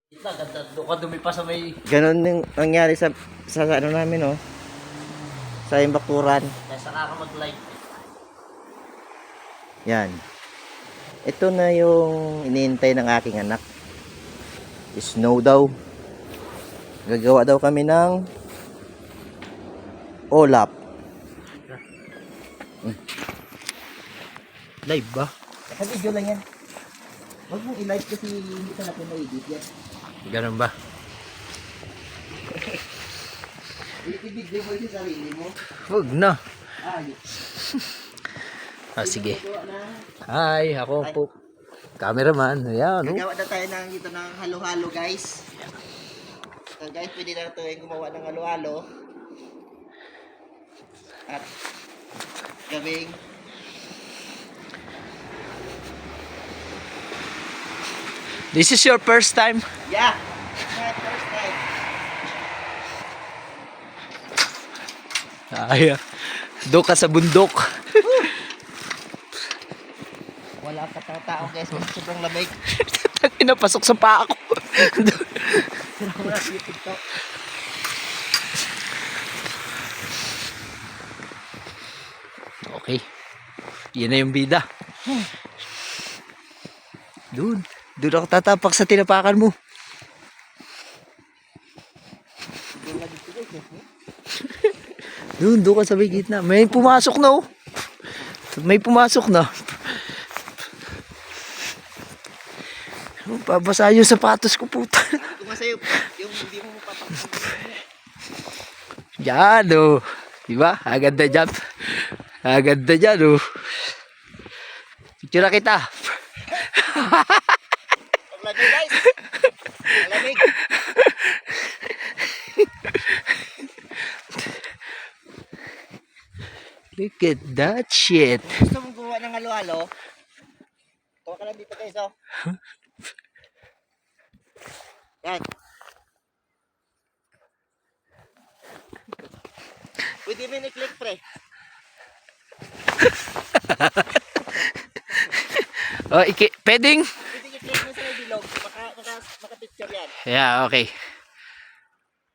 Ito, ganda. Doon ka dumi pa sa may... Ganon yung nangyari sa ano namin, oh. Sa Imbakuran. Kaya saka ka mag-live. Yan. Ito na yung iniintay ng aking anak. Snow daw. Gagawa daw kami ng olap. Live ba? Sa video lang yan. Huwag mong i-live kasi hindi ka natin ma-edit yan. Ganun ba? I-video mo yung sarili mo. Huwag na. Ay. Sige. Hi, ako po. Cameraman. Ayan, no? Gagawa na tayo ng ito ng halo-halo, guys. So guys, pwede na ito yung gumawa ng halo-halo. At gawing This is your first time? yeah, my first time. Ay, doon ka sa bundok. Wala pa tao guys, kasi sobrang lamig. Pinapasok sa paa ko. Wala sipid to. Okay. Yan na yung bida. Doon ako tatapak sa tinapakan mo. Doon ka sa may gitna. May pumasok na, oh. May pumasok na. Babasa yung sapatos ko, puta. Kung masaya yung hindi mo mapapakita. Yan, oh. Diba? Agad na dyan. Agad na dyan, oh. Picture na kita. Paglamig guys. Paglamig. Look at that shit. Gusto mong gumawa ng halo-halo? Tawa ka lang dito guys, oh. Yan. Pwede mo i-click, pre. Oh, pwedeng? Pwede i-click mo sa may bilog. Maka-picture yan. Yeah, okay.